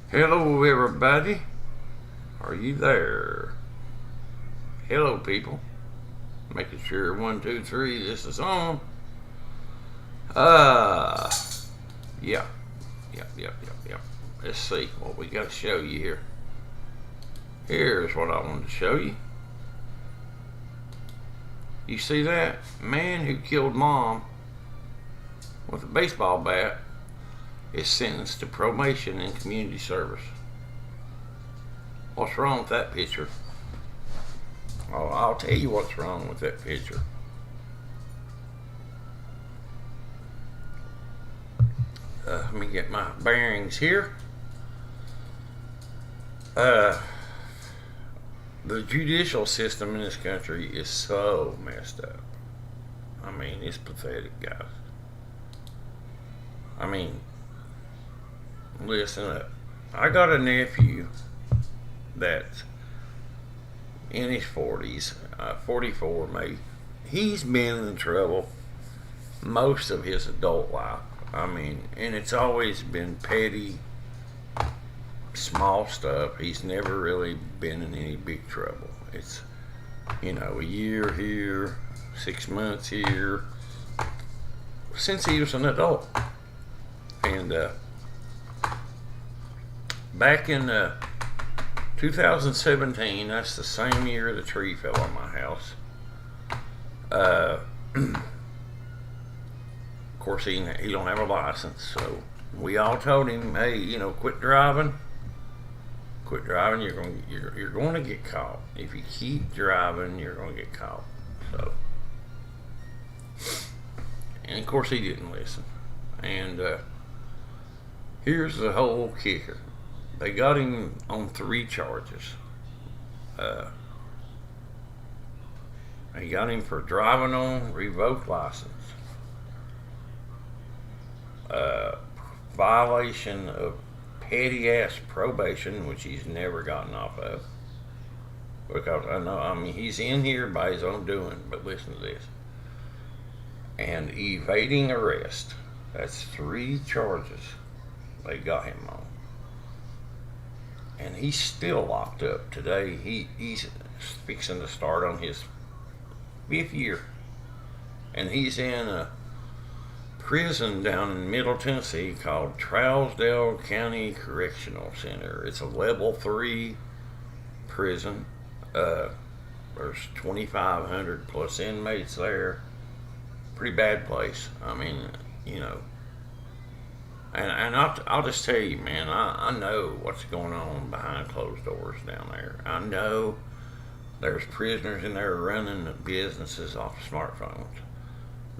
Hello, everybody. Are you there? Hello, people. Making sure 1, 2, 3, this is on. Uh, yeah, yeah. Let's see what we got to show you here. Here's what I wanted to show you. You see that? Man who killed mom with a baseball bat is sentenced to probation and community service. What's wrong with that picture? Oh, I'll tell you what's wrong with that picture. Let me get my bearings here. The judicial system in this country is so messed up. I mean, it's pathetic, guys. I mean, listen up. I got a nephew that's in his 40s, 44 maybe. He's been in trouble most of his adult life. I mean, and it's always been petty, small stuff. He's never really been in any big trouble. It's, a year here, 6 months here, since he was an adult. And back in 2017, that's the same year the tree fell on my house. Of course, he don't have a license, so we all told him, hey, quit driving. Quit driving. You're going to get caught. If you keep driving, you're going to get caught. So, and of course, he didn't listen. And here's the whole kicker. They got him on 3 charges. They got him for driving on revoked license, violation of petty ass probation, which he's never gotten off of. Because he's in here by his own doing, but listen to this. And evading arrest. That's 3 charges they got him on. And he's still locked up today. He's fixing to start on his 5th year. And he's in a prison down in Middle Tennessee called Trousdale County Correctional Center. It's a level 3 prison. There's 2,500 plus inmates there. Pretty bad place. I mean, And I'll just tell you, man, I know what's going on behind closed doors down there. I know there's prisoners in there running businesses off of smartphones.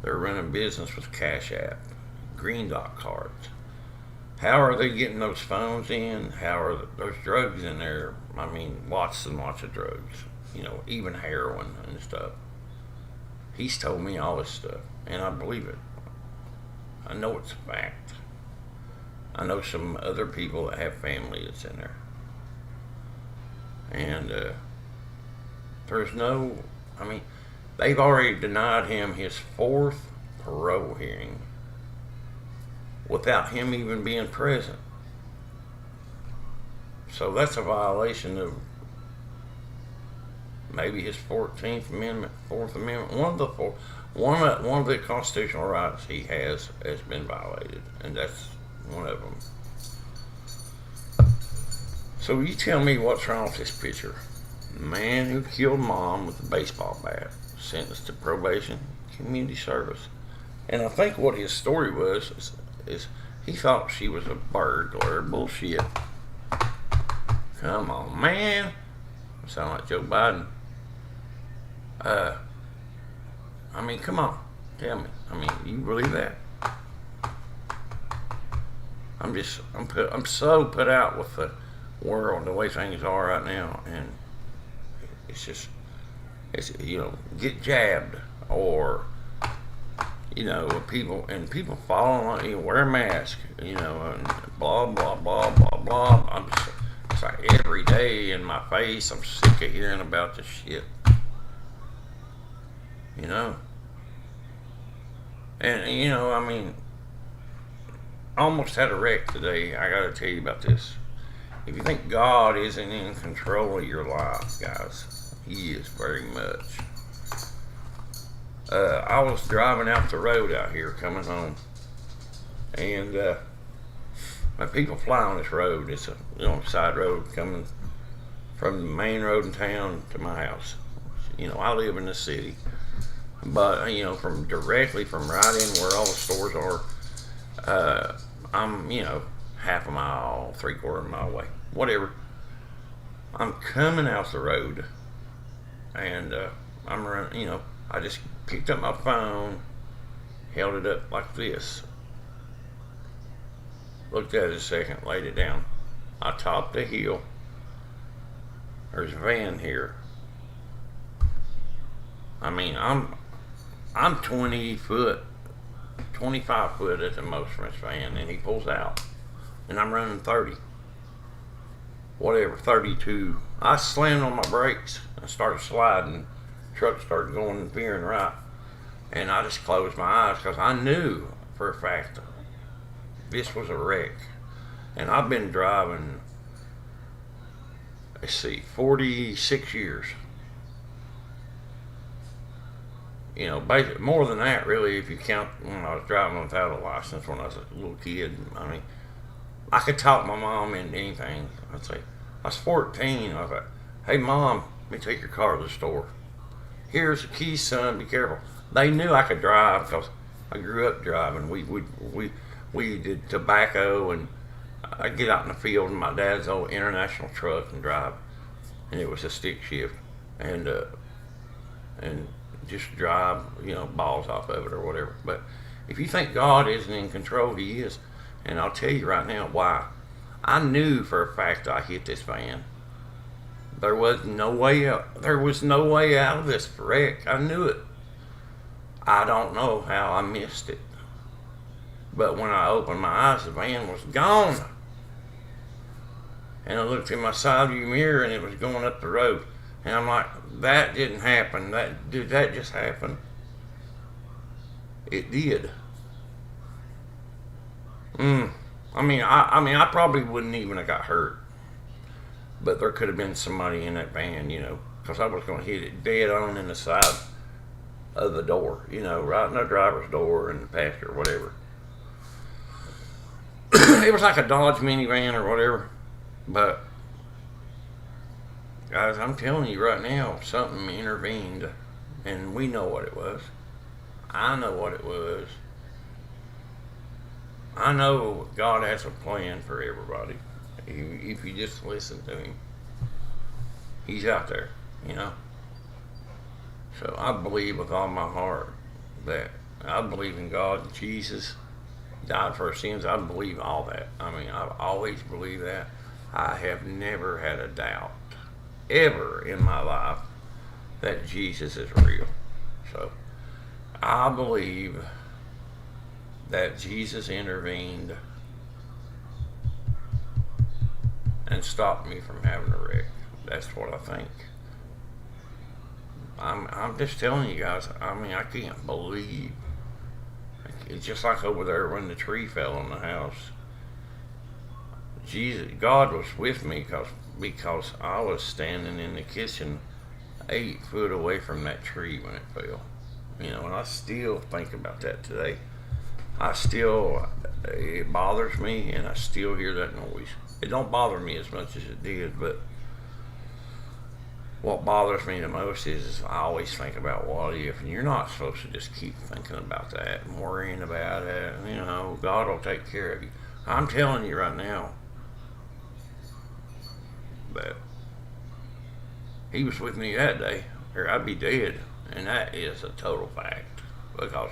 They're running business with Cash App, Green Dot cards. How are they getting those phones in? How are those drugs in there? I mean, lots and lots of drugs. Even heroin and stuff. He's told me all this stuff, and I believe it. I know it's a fact. I know some other people that have family that's in there. And they've already denied him his 4th parole hearing without him even being present. So that's a violation of maybe his 14th Amendment, 4th Amendment. One of the constitutional rights he has been violated, and that's one of them. So you tell me what's wrong with this picture. Man who killed mom with a baseball bat, sentenced to probation, community service. And I think what his story was is he thought she was a burglar. Bullshit. Come on, man. I sound like Joe Biden. Come on. Tell me. You believe that? I'm so put out with the world, the way things are right now, and it's get jabbed, or people following on, wear a mask, and blah blah blah blah blah. It's like every day in my face. I'm sick of hearing about this shit. And I almost had a wreck today. I gotta tell you about this. If you think God isn't in control of your life, guys, He is very much. I was driving out the road out here coming home, and people fly on this road. It's a side road coming from the main road in town to my house. I live in the city, but from directly from right in where all the stores are, I'm half a mile, 3/4 mile away, whatever. I'm coming out the road, and I'm running. I just picked up my phone, held it up like this, looked at it a second, laid it down. I topped the hill. There's a van here. I mean, I'm 20 foot, 25 foot at the most from this van, and he pulls out, and I'm running 30, whatever, 32. I slammed on my brakes and started sliding. Truck started going and veering right, and I just closed my eyes because I knew for a fact this was a wreck. And I've been driving, 46 years. Basically more than that, really, if you count when I was driving without a license when I was a little kid. I mean, I could talk my mom into anything. I'd say, I was 14. I was like, hey, Mom, let me take your car to the store. Here's the keys, son, be careful. They knew I could drive because I grew up driving. We did tobacco, and I'd get out in the field in my dad's old international truck and drive. And it was a stick shift. And just drive, balls off of it or whatever. But if you think God isn't in control, He is. And I'll tell you right now why. I knew for a fact I hit this van. There was no way out. There was no way out of this wreck. I knew it. I don't know how I missed it. But when I opened my eyes, the van was gone. And I looked in my side view mirror, and it was going up the road. And I'm like, that didn't happen. Did that just happen? It did. I probably wouldn't even have got hurt. But there could have been somebody in that van, because I was going to hit it dead on in the side of the door, right in the driver's door and the passenger, whatever. It was like a Dodge minivan or whatever. But, guys, I'm telling you right now, something intervened, and we know what it was. I know what it was. I know God has a plan for everybody. If you just listen to Him, He's out there, So I believe with all my heart that I believe in God and Jesus died for our sins. I believe all that. I've always believed that. I have never had a doubt ever in my life that Jesus is real. So I believe that Jesus intervened and stopped me from having a wreck. That's what I think. I'm just telling you guys, I can't believe. It's just like over there when the tree fell on the house. God was with me because I was standing in the kitchen 8 foot away from that tree when it fell. And I still think about that today. It bothers me, and I still hear that noise. It don't bother me as much as it did, but what bothers me the most is I always think about what if, and you're not supposed to just keep thinking about that and worrying about it. God will take care of you. I'm telling you right now that He was with me that day, or I'd be dead, and that is a total fact. Because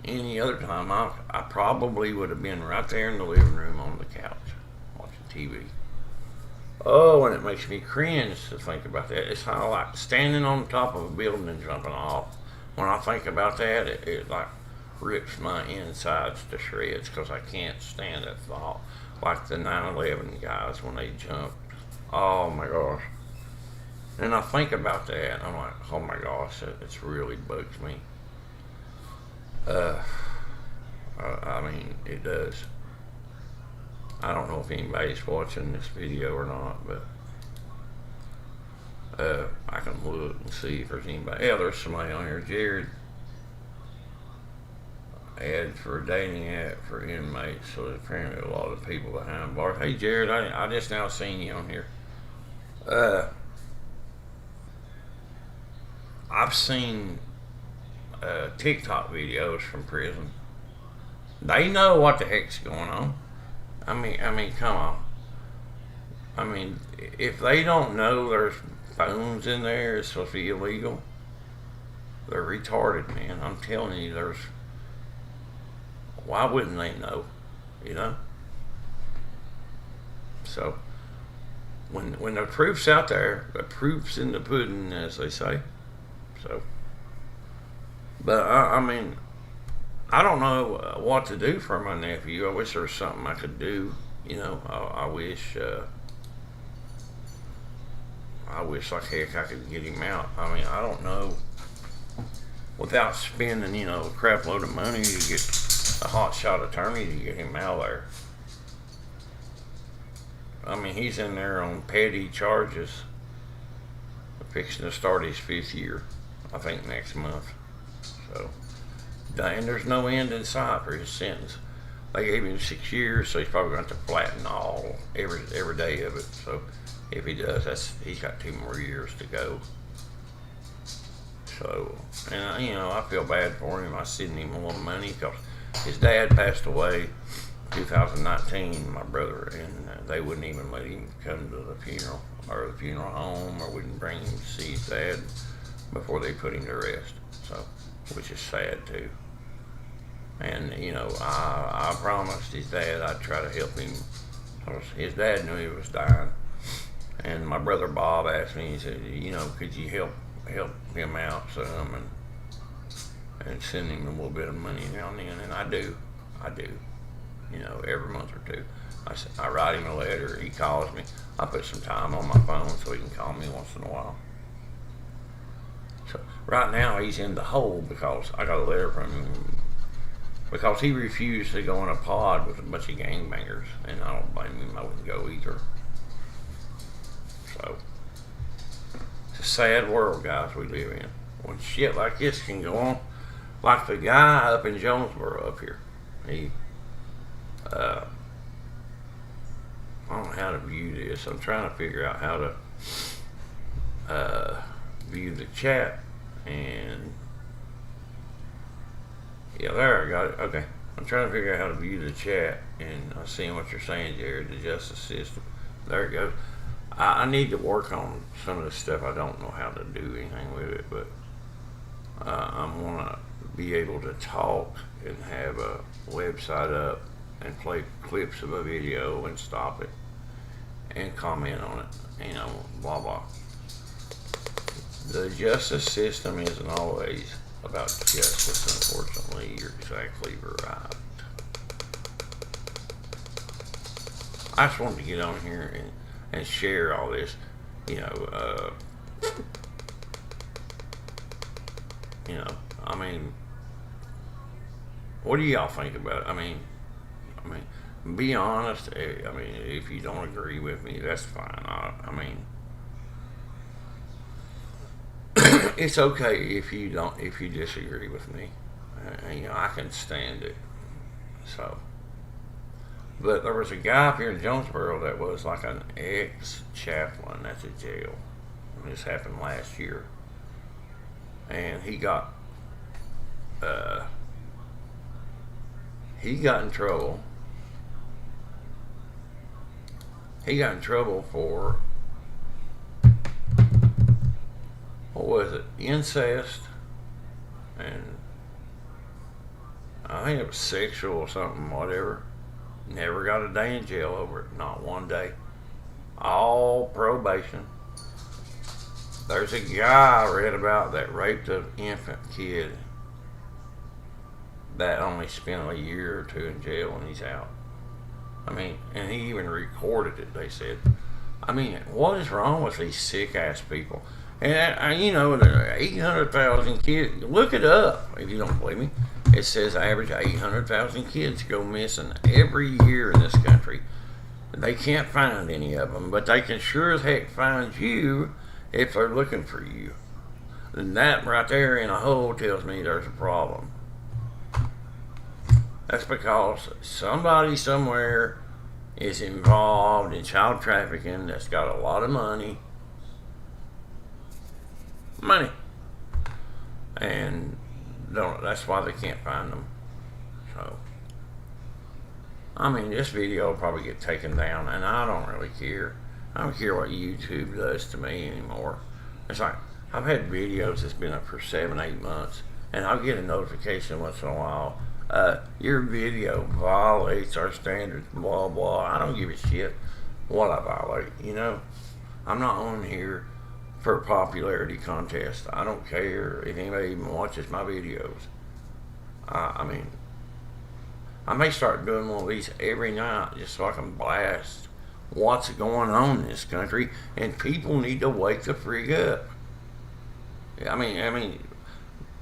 any other time, I probably would have been right there in the living room on the couch watching TV. Oh, and it makes me cringe to think about that. It's kind of like standing on top of a building and jumping off. When I think about that, it like rips my insides to shreds because I can't stand that thought. Like the 9/11 guys when they jumped. Oh my gosh. And I think about that, and I'm like, oh my gosh, it really bugs me. It does. I don't know if anybody's watching this video or not, but I can look and see if there's anybody. Yeah, there's somebody on here. Jared, ad for a dating app for inmates. So there's apparently a lot of people behind bars. Hey, Jared, I just now seen you on here. I've seen TikTok videos from prison. They know what the heck's going on. I mean, come on. I mean, if they don't know there's phones in there, it's supposed to be illegal. They're retarded, man. I'm telling you, why wouldn't they know? You know? So, when the proof's out there, the proof's in the pudding, as they say. So, but I mean, I don't know what to do for my nephew. I wish there was something I could do. You know, I wish like heck I could get him out. I mean, I don't know. Without spending, you know, a crap load of money to get a hotshot attorney to get him out of there. I mean, he's in there on petty charges. Fixing to start his 5th year, I think, next month. So, and there's no end in sight for his sentence. They gave him 6 years, so he's probably going to have to flatten every day of it. So, if he does, he's got 2 more years to go. So, and you know, I feel bad for him. I sent him a little money because his dad passed away 2019, my brother, and they wouldn't even let him come to the funeral or the funeral home, or wouldn't bring him to see his dad before they put him to rest. So, which is sad too. And you know, I promised his dad I'd try to help him. His dad knew he was dying, and my brother Bob asked me. He said, you know, could you help him out some and send him a little bit of money now and then? And I do. You know, every month or two. I write him a letter. He calls me. I put some time on my phone so he can call me once in a while. So right now he's in the hole because I got a letter from him because he refused to go in a pod with a bunch of gangbangers, and I don't blame him. I wouldn't go either. So it's a sad world, guys, we live in. When shit like this can go on, like the guy up in Jonesboro up here, he I don't know how to view this. I'm trying to figure out how to view the chat, and yeah, there I got it. Okay, I'm trying to figure out how to view the chat, and I'm seeing what you're saying, Jared. The justice system. There it goes. I need to work on some of the stuff. I don't know how to do anything with it, but I want to be able to talk and have a website up and play clips of a video and stop it and comment on it, you know, blah blah. The justice system isn't always about justice, unfortunately. You're exactly right. I just wanted to get on here and share all this, you know, I mean, what do y'all think about it? I mean, be honest. I mean, if you don't agree with me, that's fine. I mean, it's okay if you disagree with me. You know, I can stand it. So, but there was a guy up here in Jonesboro that was like an ex-chaplain at the jail. And this happened last year, and he got in trouble. He got in trouble for, what was it, incest, and I think it was sexual or something, whatever. Never got a day in jail over it, not one day. All probation. There's a guy I read about that raped an infant kid that only spent a year or 2 in jail and he's out. I mean, and he even recorded it, they said. I mean, what is wrong with these sick-ass people? And, you know, there are 800,000 kids. Look it up if you don't believe me. It says average 800,000 kids go missing every year in this country. They can't find any of them, but they can sure as heck find you if they're looking for you. And that right there in a hole tells me there's a problem. That's because somebody somewhere is involved in child trafficking that's got a lot of money. And that's why they can't find them. So, I mean, this video will probably get taken down, and I don't really care. I don't care what YouTube does to me anymore. It's like, I've had videos that's been up for 7-8 months, and I'll get a notification once in a while. Your video violates our standards, blah, blah. I don't give a shit what I violate, you know? I'm not on here for a popularity contest. I don't care if anybody even watches my videos. I mean, I may start doing one of these every night just so I can blast what's going on in this country, and people need to wake the freak up. I mean,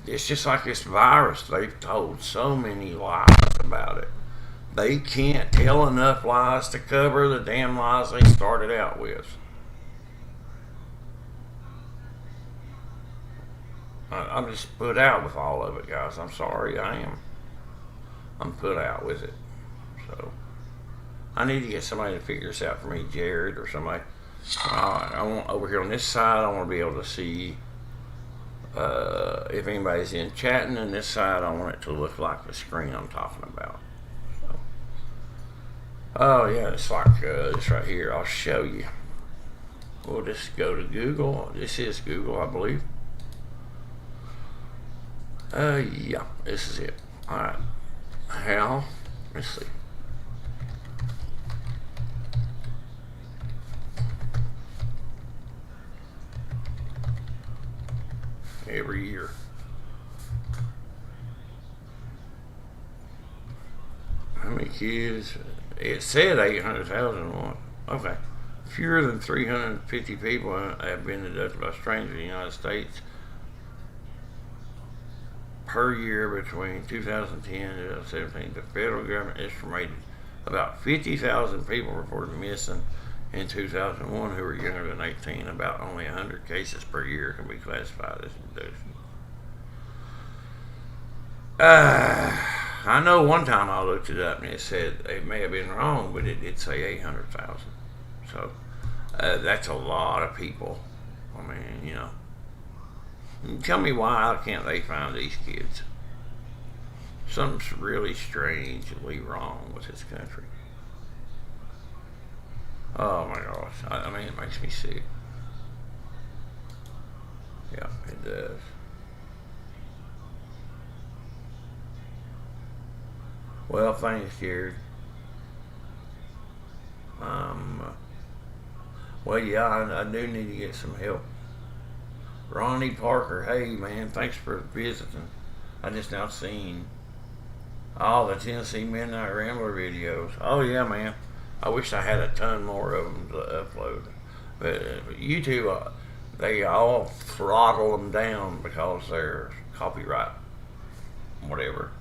it's just like this virus. They've told so many lies about it. They can't tell enough lies to cover the damn lies they started out with. I'm just put out with all of it, guys. I'm sorry, I am. I'm put out with it. So, I need to get somebody to figure this out for me, Jared or somebody. I want over here on this side, I want to be able to see if anybody's in chatting, and this side I want it to look like the screen I'm talking about. So, oh yeah, it's like this right here. I'll show you. We'll just go to Google. This is Google, I believe. Yeah, this is it. Alright. How? Let's see. Every year. How many kids? It said 800,000. Okay. Fewer than 350 people have been abducted by strangers in the United States per year between 2010 and 2017. The federal government estimated about 50,000 people reported missing in 2001 who were younger than 18. About only 100 cases per year can be classified as abduction. I know one time I looked it up and it said it may have been wrong, but it did say 800,000. So that's a lot of people. I mean, you know. Tell me why can't they find these kids? Something's really strangely wrong with this country. Oh my gosh. I mean, it makes me sick. Yeah, it does. Well, thanks, Jared. Well, yeah, I do need to get some help. Ronnie Parker, hey man, thanks for visiting. I just now seen all the Tennessee Midnight Rambler videos. Oh yeah, man. I wish I had a ton more of them to upload. But YouTube, they all throttle them down because they're copyright, whatever.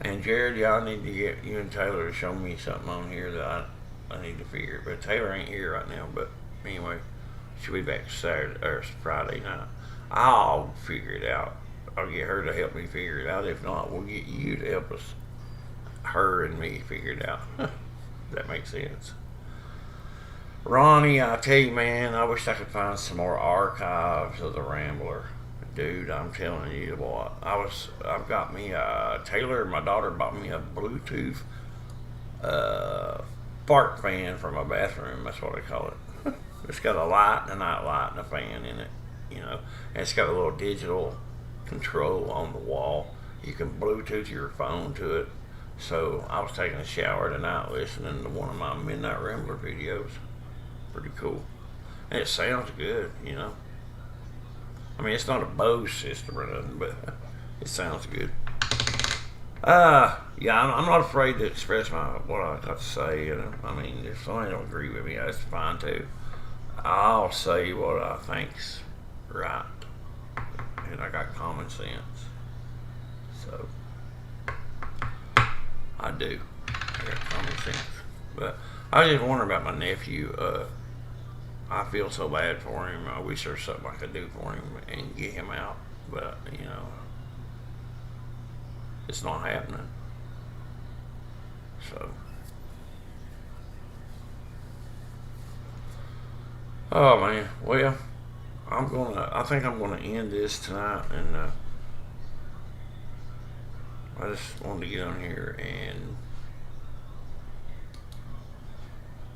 And Jared, yeah, I need to get you and Taylor to show me something on here that I need to figure. But Taylor ain't here right now. But anyway, she'll be back Saturday or Friday night. I'll figure it out. I'll get her to help me figure it out. If not, we'll get you to help us, her and me, figure it out. That makes sense. Ronnie, I tell you, man, I wish I could find some more archives of the Rambler. Dude, I'm telling you what, I've got me Taylor, my daughter, bought me a Bluetooth fart fan for my bathroom. That's what I call it. It's got a light, a night light, and a fan in it, you know. And it's got a little digital control on the wall. You can Bluetooth your phone to it. So I was taking a shower tonight listening to one of my Midnight Rambler videos. Pretty cool. And it sounds good, you know. I mean, it's not a Bose system or nothing, but it sounds good. Yeah, I'm not afraid to express what I got to say. I mean, if somebody don't agree with me, that's fine too. I'll say what I think's right, and I got common sense, so I do. I got common sense. But I just wonder about my nephew. I feel so bad for him. I wish there's something I could do for him and get him out. But, it's not happening. So. Oh, man. Well, I think I'm gonna end this tonight, and I just wanted to get on here and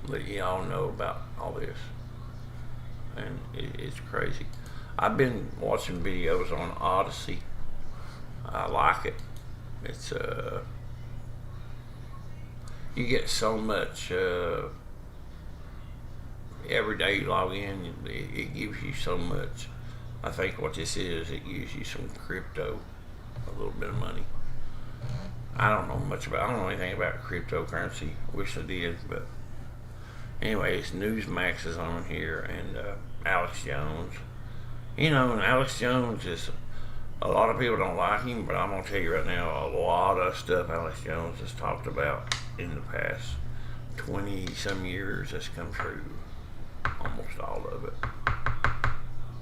let y'all know about all this. And it's crazy. I've been watching videos on Odyssey. I like it. It's you get so much every day you log in. It gives you so much. I think what this is, it gives you some crypto, a little bit of money. I don't know anything about cryptocurrency. Wish I did, but anyways, Newsmax is on here, and Alex Jones. And Alex Jones is, a lot of people don't like him, but I'm going to tell you right now, a lot of stuff Alex Jones has talked about in the past 20-some years has come true. Almost all of it.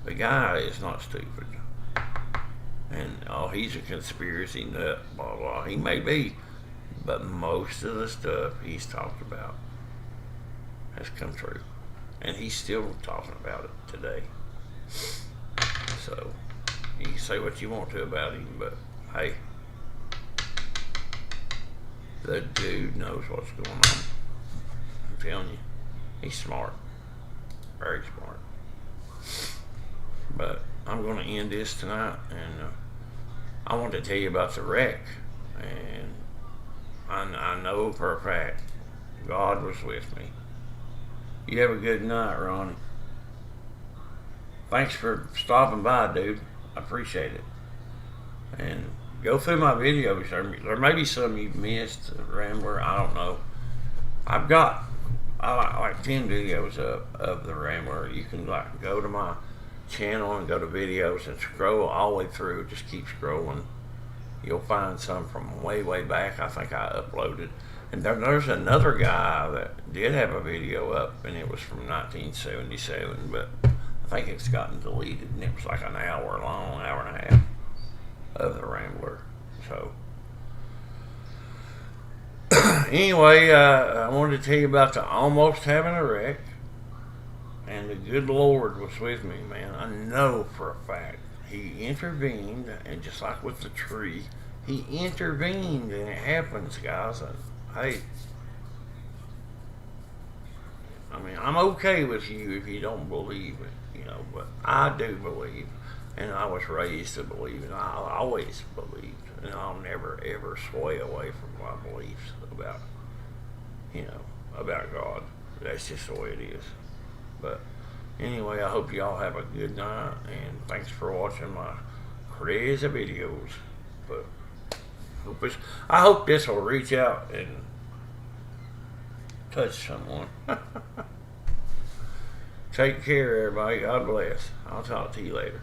The guy is not stupid. And, he's a conspiracy nut, blah, blah. He may be, but most of the stuff he's talked about has come true. And he's still talking about it today. So, you can say what you want to about him, but hey, the dude knows what's going on. I'm telling you, he's smart. Very smart. But I'm going to end this tonight, and I want to tell you about the wreck. And I know for a fact God was with me. You have a good night, Ronnie. Thanks for stopping by, dude. I appreciate it. And go through my videos. There may be some you've missed, Rambler. I don't know. I've got like 10 videos of the Rambler. You can go to my channel and go to videos and scroll all the way through. Just keep scrolling. You'll find some from way back. I think I uploaded. And there's another guy that did have a video up, and it was from 1977, but I think it's gotten deleted, and it was like an hour long, hour and a half of the Rambler. So anyway, I wanted to tell you about the almost having a wreck, and the good Lord was with me, man. I know for a fact He intervened, and just like with the tree, He intervened, and it happens, guys. And hey, I mean, I'm okay with you if you don't believe it, but I do believe, and I was raised to believe, and I always believed, and I'll never ever sway away from my beliefs about, about God. That's just the way it is. But anyway, I hope y'all have a good night, and thanks for watching my crazy videos. But I hope this will reach out and touch someone. Take care, everybody. God bless. I'll talk to you later.